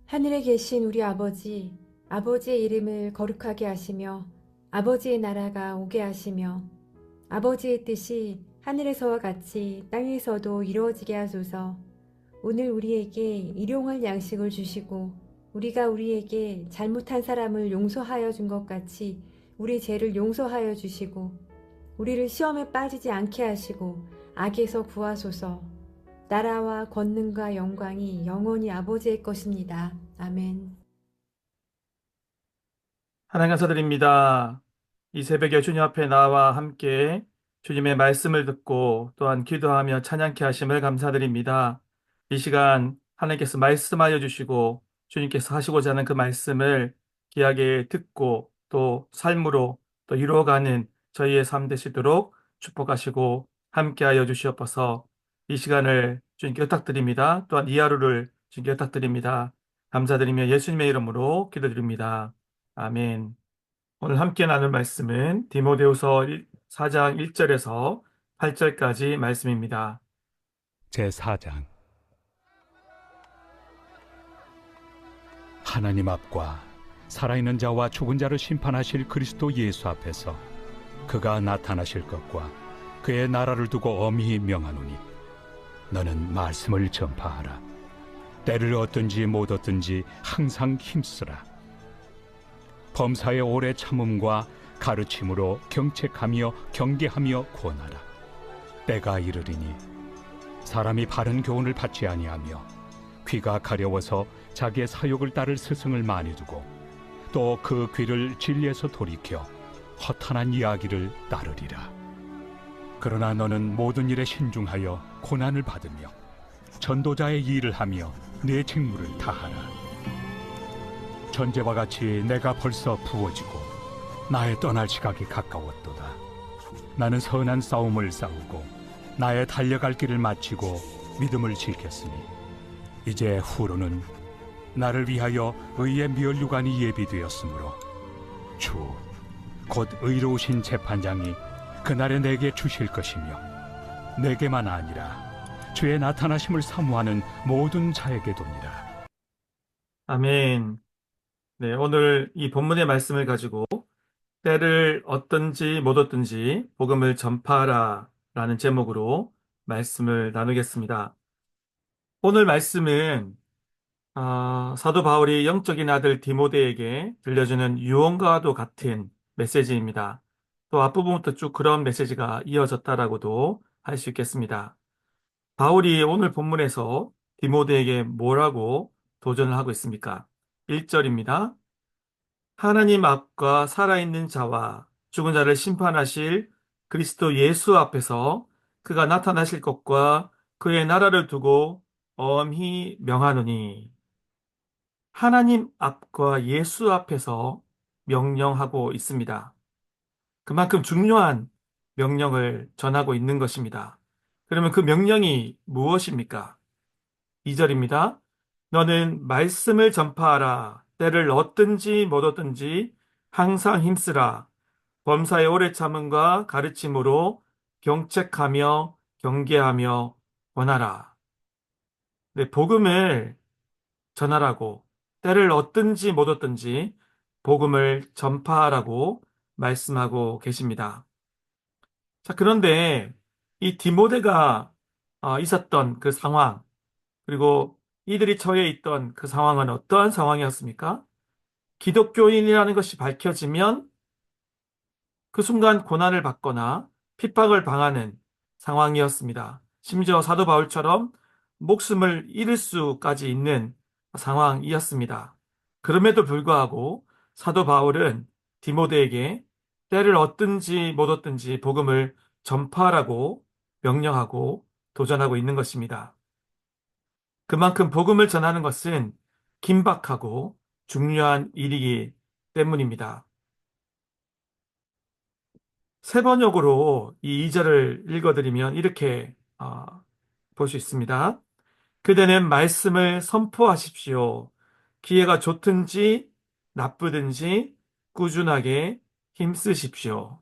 하늘에 계신 우리 아버지, 아버지의 이름을 거룩하게 하시며 아버지의 나라가 오게 하시며 아버지의 뜻이 하늘에서와 같이 땅에서도 이루어지게 하소서. 오늘 우리에게 일용할 양식을 주시고 우리가 우리에게 잘못한 사람을 용서하여 준 것 같이 우리 죄를 용서하여 주시고 우리를 시험에 빠지지 않게 하시고 악에서 구하소서. 나라와 권능과 영광이 영원히 아버지의 것입니다. 아멘. 하나님 감사드립니다. 이 새벽에 주님 앞에 나와 함께 주님의 말씀을 듣고 또한 기도하며 찬양케 하심을 감사드립니다. 이 시간 하나님께서 말씀하여 주시고 주님께서 하시고자 하는 그 말씀을 귀하게 듣고 또 삶으로 또 이루어가는 저희의 삶 되시도록 축복하시고 함께하여 주시옵소서. 이 시간을 주님께 부탁드립니다. 또한 이 하루를 주님께 부탁드립니다. 감사드리며 예수님의 이름으로 기도드립니다. 아멘. 오늘 함께 나눌 말씀은 디모데후서 4장 1절에서 8절까지 말씀입니다. 제4장. 하나님 앞과 살아있는 자와 죽은 자를 심판하실 그리스도 예수 앞에서 그가 나타나실 것과 그의 나라를 두고 엄히 명하노니 너는 말씀을 전파하라. 때를 얻든지 못 얻든지 항상 힘쓰라. 범사의 오래 참음과 가르침으로 경책하며 경계하며 권하라. 때가 이르리니 사람이 바른 교훈을 받지 아니하며 귀가 가려워서 자기의 사욕을 따를 스승을 많이 두고 또 그 귀를 진리에서 돌이켜 허탄한 이야기를 따르리라. 그러나 너는 모든 일에 신중하여 고난을 받으며 전도자의 일을 하며 내 직무를 다하라. 전제와 같이 내가 벌써 부어지고 나의 떠날 시각이 가까웠도다. 나는 선한 싸움을 싸우고 나의 달려갈 길을 마치고 믿음을 지켰으니 이제 후로는 나를 위하여 의의 면류관이 예비되었으므로 주 곧 의로우신 재판장이 그날에 내게 주실 것이며 내게만 아니라 주의 나타나심을 사모하는 모든 자에게 도니라. 아멘. 네, 오늘 이 본문의 말씀을 가지고 때를 얻든지 못 얻든지 복음을 전파하라 라는 제목으로 말씀을 나누겠습니다. 오늘 말씀은 사도 바울이 영적인 아들 디모데에게 들려주는 유언과도 같은 메시지입니다. 또 앞부분부터 쭉 그런 메시지가 이어졌다라고도 할 수 있겠습니다. 바울이 오늘 본문에서 디모데에게 뭐라고 도전을 하고 있습니까? 1절입니다. 하나님 앞과 살아있는 자와 죽은 자를 심판하실 그리스도 예수 앞에서 그가 나타나실 것과 그의 나라를 두고 엄히 명하노니 하나님 앞과 예수 앞에서 명령하고 있습니다. 그만큼 중요한 명령을 전하고 있는 것입니다. 그러면 그 명령이 무엇입니까? 2절입니다. 너는 말씀을 전파하라. 때를 얻든지 못 얻든지 항상 힘쓰라. 범사의 오래 참음과 가르침으로 경책하며 경계하며 권하라. 네, 복음을 전하라고 때를 얻든지 못 얻든지 복음을 전파하라고 말씀하고 계십니다. 자, 그런데 이 디모데가 있었던 그 상황, 그리고 이들이 처해 있던 그 상황은 어떠한 상황이었습니까? 기독교인이라는 것이 밝혀지면 그 순간 고난을 받거나 핍박을 당하는 상황이었습니다. 심지어 사도 바울처럼 목숨을 잃을 수까지 있는 상황이었습니다. 그럼에도 불구하고 사도 바울은 디모데에게 때를 얻든지 못 얻든지 복음을 전파하라고 명령하고 도전하고 있는 것입니다. 그만큼 복음을 전하는 것은 긴박하고 중요한 일이기 때문입니다. 세 번역으로 이 2절을 읽어드리면 이렇게 볼 수 있습니다. 그대는 말씀을 선포하십시오. 기회가 좋든지 나쁘든지 꾸준하게 힘쓰십시오.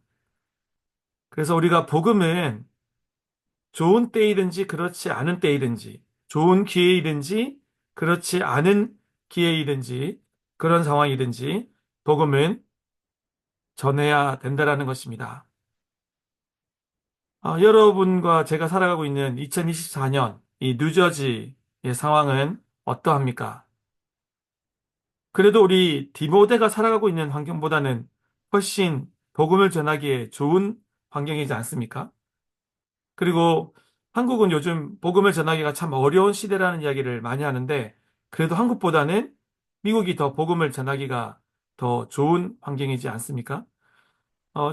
그래서 우리가 복음은 좋은 때이든지 그렇지 않은 때이든지 좋은 기회이든지 그렇지 않은 기회이든지 그런 상황이든지 복음은 전해야 된다라는 것입니다. 여러분과 제가 살아가고 있는 2024년 이 뉴저지의 상황은 어떠합니까? 그래도 우리 디모데가 살아가고 있는 환경보다는 훨씬 복음을 전하기에 좋은 환경이지 않습니까? 그리고 한국은 요즘 복음을 전하기가 참 어려운 시대라는 이야기를 많이 하는데 그래도 한국보다는 미국이 더 복음을 전하기가 더 좋은 환경이지 않습니까?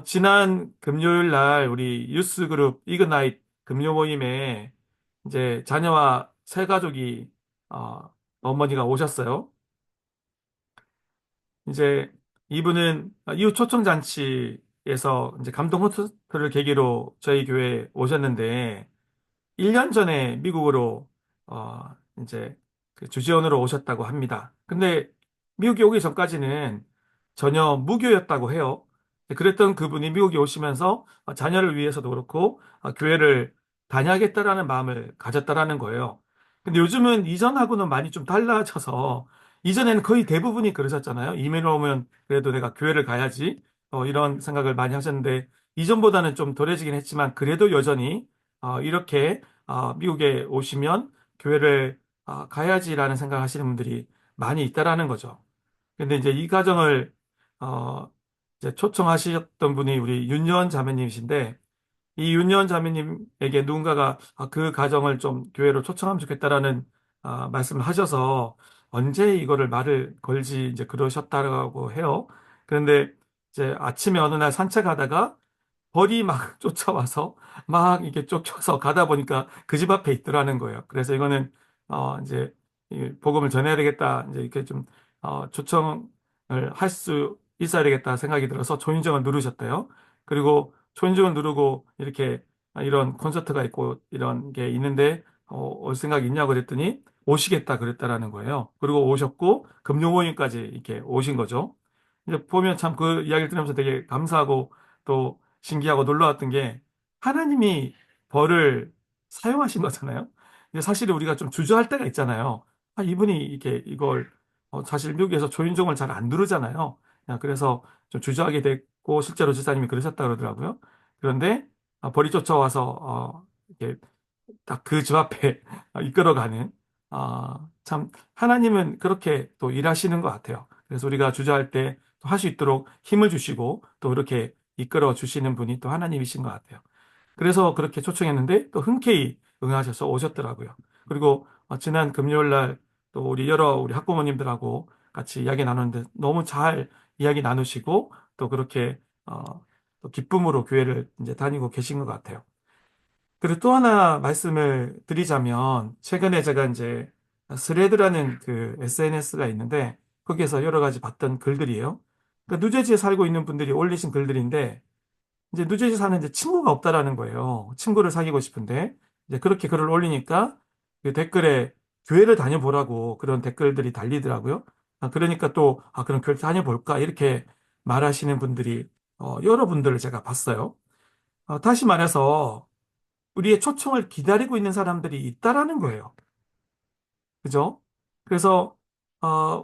지난 금요일 날 우리 유스 그룹 이그나잇 금요 모임에 이제 자녀와 세 가족이 어머니가 오셨어요. 이제 이분은 이웃 초청 잔치에서 이제 감동 콘서트를 계기로 저희 교회에 오셨는데 1년 전에 미국으로 이제 그 주지원으로 오셨다고 합니다. 근데 미국에 오기 전까지는 전혀 무교였다고 해요. 그랬던 그분이 미국에 오시면서 자녀를 위해서도 그렇고 교회를 다녀야겠다라는 마음을 가졌다라는 거예요. 근데 요즘은 이전하고는 많이 좀 달라져서 이전에는 거의 대부분이 그러셨잖아요. 이민 오면 그래도 내가 교회를 가야지 이런 생각을 많이 하셨는데 이전보다는 좀 덜해지긴 했지만 그래도 여전히 이렇게 미국에 오시면 교회를 가야지라는 생각하시는 분들이 많이 있다라는 거죠. 근데 이제 이 가정을 어, 이제 초청하셨던 분이 우리 윤여원 자매님이신데 이 윤여원 자매님에게 누군가가 그 가정을 좀 교회로 초청하면 좋겠다라는 말씀을 하셔서 언제 이거를 말을 걸지 이제 그러셨다고 해요. 그런데 이제 아침에 어느 날 산책하다가 벌이 막 쫓아와서 막 이렇게 쫓겨서 가다 보니까 그 집 앞에 있더라는 거예요. 그래서 이거는 이제 이 복음을 전해야 되겠다. 이제 이렇게 좀 초청을 할 수 있어야 되겠다 생각이 들어서 초인종을 누르셨대요. 그리고 초인종을 누르고 이렇게 이런 콘서트가 있고 이런 게 있는데 올 생각 있냐고 그랬더니 오시겠다 그랬다라는 거예요. 그리고 오셨고 금요모임까지 이렇게 오신 거죠. 이제 보면 참 그 이야기를 들으면서 되게 감사하고 또 신기하고 놀라웠던 게 하나님이 벌을 사용하신 거잖아요. 근데 사실 우리가 좀 주저할 때가 있잖아요. 이분이 이렇게 이걸 사실 미국에서 초인종을 잘 안 누르잖아요. 그래서 좀 주저하게 됐고 실제로 지사님이 그러셨다 그러더라고요. 그런데 벌이 쫓아와서 이렇게 딱 그 집 앞에 이끌어가는 참 하나님은 그렇게 또 일하시는 것 같아요. 그래서 우리가 주저할 때 할 수 있도록 힘을 주시고 또 이렇게 이끌어 주시는 분이 또 하나님이신 것 같아요. 그래서 그렇게 초청했는데 또 흔쾌히 응하셔서 오셨더라고요. 그리고 지난 금요일 날 또 우리 여러 우리 학부모님들하고 같이 이야기 나눴는데 너무 잘 이야기 나누시고 또 그렇게 또 기쁨으로 교회를 이제 다니고 계신 것 같아요. 그리고 또 하나 말씀을 드리자면, 최근에 제가 이제 스레드라는 그 SNS가 있는데, 거기에서 여러 가지 봤던 글들이에요. 그러니까 누제지에 살고 있는 분들이 올리신 글들인데, 이제 누제지 사는데 친구가 없다라는 거예요. 친구를 사귀고 싶은데, 이제 그렇게 글을 올리니까 그 댓글에 교회를 다녀보라고 그런 댓글들이 달리더라고요. 그러니까 또, 그럼 교회 다녀볼까? 이렇게 말하시는 분들이, 여러 분들을 제가 봤어요. 다시 말해서, 우리의 초청을 기다리고 있는 사람들이 있다라는 거예요. 그죠? 그래서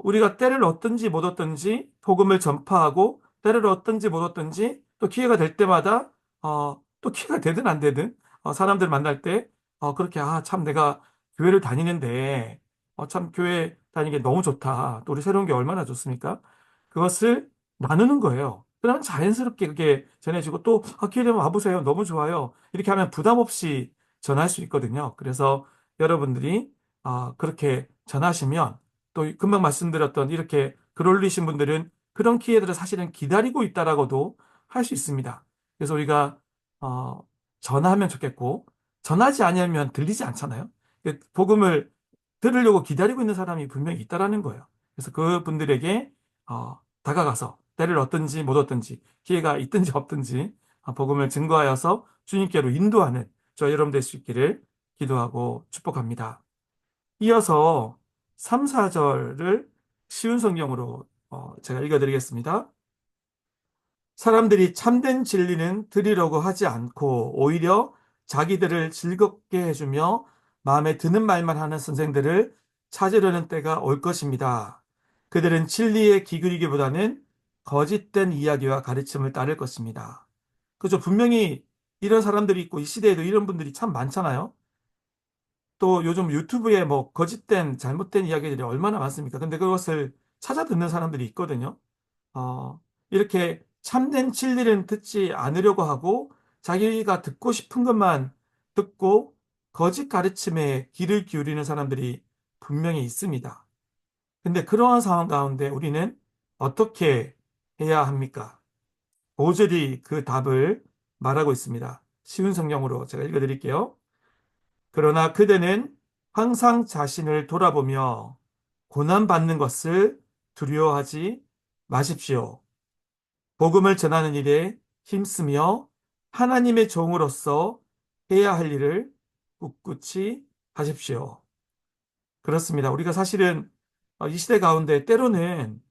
우리가 때를 얻든지 못 얻든지 복음을 전파하고 때를 얻든지 못 얻든지 또 기회가 될 때마다 또 기회가 되든 안 되든 사람들 만날 때 그렇게 참 내가 교회를 다니는데 참 교회 다니는 게 너무 좋다. 또 우리 새로운 게 얼마나 좋습니까? 그것을 나누는 거예요. 그러면 자연스럽게 그게 전해지고 또 기회 되면 와보세요. 너무 좋아요. 이렇게 하면 부담 없이 전할 수 있거든요. 그래서 여러분들이 그렇게 전하시면 또 금방 말씀드렸던 이렇게 글 올리신 분들은 그런 기회들을 사실은 기다리고 있다라고도 할 수 있습니다. 그래서 우리가 전하면 좋겠고 전하지 않으면 들리지 않잖아요. 복음을 들으려고 기다리고 있는 사람이 분명히 있다라는 거예요. 그래서 그분들에게 다가가서 때를 얻든지 못 얻든지 기회가 있든지 없든지 복음을 증거하여서 주님께로 인도하는 저 여러분 될 수 있기를 기도하고 축복합니다. 이어서 3, 4절을 쉬운 성경으로 제가 읽어드리겠습니다. 사람들이 참된 진리는 들으려고 하지 않고 오히려 자기들을 즐겁게 해주며 마음에 드는 말만 하는 선생들을 찾으려는 때가 올 것입니다. 그들은 진리에 기울이기보다는 거짓된 이야기와 가르침을 따를 것입니다. 그죠? 분명히 이런 사람들이 있고 이 시대에도 이런 분들이 참 많잖아요. 또 요즘 유튜브에 뭐 거짓된 잘못된 이야기들이 얼마나 많습니까? 근데 그것을 찾아 듣는 사람들이 있거든요. 이렇게 참된 진리는 듣지 않으려고 하고 자기가 듣고 싶은 것만 듣고 거짓 가르침에 귀를 기울이는 사람들이 분명히 있습니다. 근데 그러한 상황 가운데 우리는 어떻게 해야 합니까? 5절이 그 답을 말하고 있습니다. 쉬운 성경으로 제가 읽어드릴게요. 그러나 그대는 항상 자신을 돌아보며 고난받는 것을 두려워하지 마십시오. 복음을 전하는 일에 힘쓰며 하나님의 종으로서 해야 할 일을 꿋꿋이 하십시오. 그렇습니다. 우리가 사실은 이 시대 가운데 때로는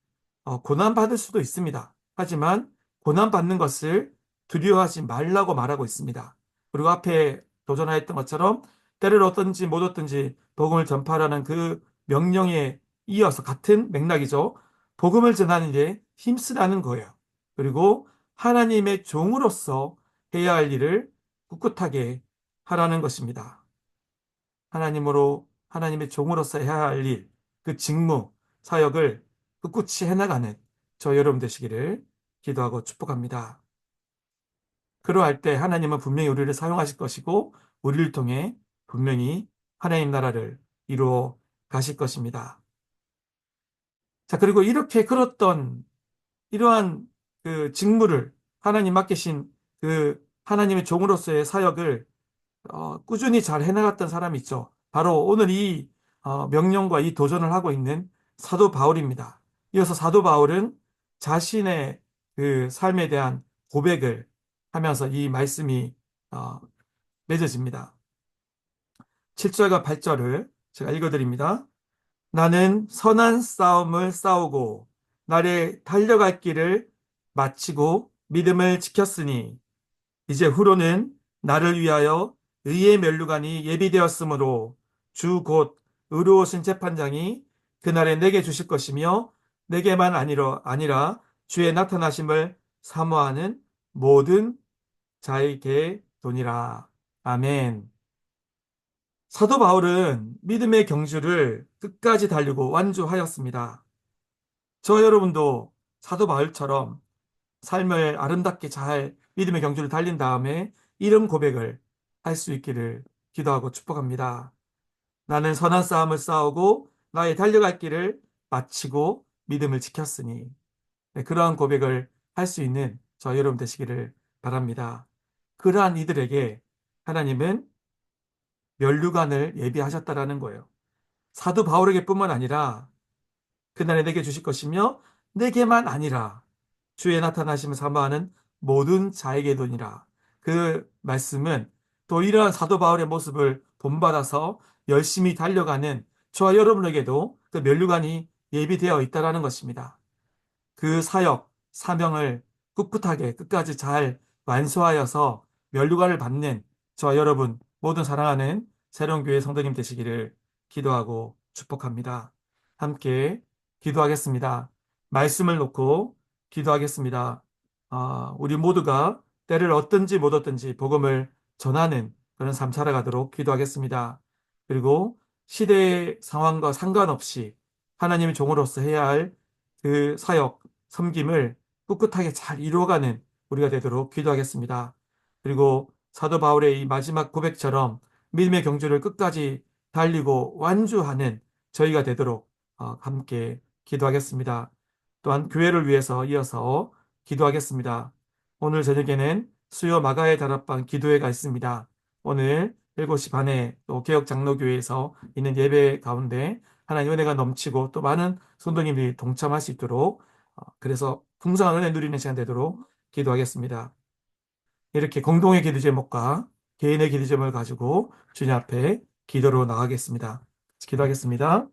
고난받을 수도 있습니다. 하지만 고난받는 것을 두려워하지 말라고 말하고 있습니다. 그리고 앞에 도전하였던 것처럼 때를 얻든지 못 얻든지 복음을 전파하라는 그 명령에 이어서 같은 맥락이죠. 복음을 전하는 일에 힘쓰라는 거예요. 그리고 하나님의 종으로서 해야 할 일을 꿋꿋하게 하라는 것입니다. 하나님의 종으로서 해야 할 일, 그 직무, 사역을 꿋꿋이 해나가는 저 여러분 되시기를 기도하고 축복합니다. 그러할 때 하나님은 분명히 우리를 사용하실 것이고 우리를 통해 분명히 하나님 나라를 이루어 가실 것입니다. 자, 그리고 이렇게 끌었던 이러한 그 직무를 하나님 맡기신 그 하나님의 종으로서의 사역을 꾸준히 잘 해나갔던 사람이 있죠. 바로 오늘 이 명령과 이 도전을 하고 있는 사도 바울입니다. 이어서 사도 바울은 자신의 그 삶에 대한 고백을 하면서 이 말씀이 맺어집니다. 7절과 8절을 제가 읽어드립니다. 나는 선한 싸움을 싸우고 나의 달려갈 길을 마치고 믿음을 지켰으니 이제 후로는 나를 위하여 의의 면류관이 예비되었으므로 주 곧 의로우신 재판장이 그날에 내게 주실 것이며 내게만 아니라 주의 나타나심을 사모하는 모든 자에게 도니라. 아멘. 사도 바울은 믿음의 경주를 끝까지 달리고 완주하였습니다. 저 여러분도 사도 바울처럼 삶을 아름답게 잘 믿음의 경주를 달린 다음에 이런 고백을 할 수 있기를 기도하고 축복합니다. 나는 선한 싸움을 싸우고 나의 달려갈 길을 마치고 믿음을 지켰으니 네, 그러한 고백을 할 수 있는 저 여러분 되시기를 바랍니다. 그러한 이들에게 하나님은 면류관을 예비하셨다라는 거예요. 사도 바울에게뿐만 아니라 그날에 내게 주실 것이며 내게만 아니라 주의 나타나심을 사모하는 모든 자에게도니라. 그 말씀은 또 이러한 사도 바울의 모습을 본받아서 열심히 달려가는 저와 여러분에게도 그 면류관이 예비되어 있다라는 것입니다. 그 사역, 사명을 꿋꿋하게 끝까지 잘 완수하여서 면류관을 받는 저와 여러분 모든 사랑하는 새로운 교회 성도님 되시기를 기도하고 축복합니다. 함께 기도하겠습니다. 말씀을 놓고 기도하겠습니다. 우리 모두가 때를 얻든지 못 얻든지 복음을 전하는 그런 삶 살아가도록 기도하겠습니다. 그리고 시대의 상황과 상관없이 하나님의 종으로서 해야 할 그 사역, 섬김을 꿋꿋하게 잘 이루어가는 우리가 되도록 기도하겠습니다. 그리고 사도 바울의 이 마지막 고백처럼 믿음의 경주를 끝까지 달리고 완주하는 저희가 되도록 함께 기도하겠습니다. 또한 교회를 위해서 이어서 기도하겠습니다. 오늘 저녁에는 수요 마가의 다락방 기도회가 있습니다. 오늘 7시 반에 또 개혁장로교회에서 있는 예배 가운데 하나님 은혜가 넘치고 또 많은 성도님들이 동참할 수 있도록 그래서 풍성한 은혜 누리는 시간 되도록 기도하겠습니다. 이렇게 공동의 기도 제목과 개인의 기도 제목을 가지고 주님 앞에 기도로 나가겠습니다. 기도하겠습니다.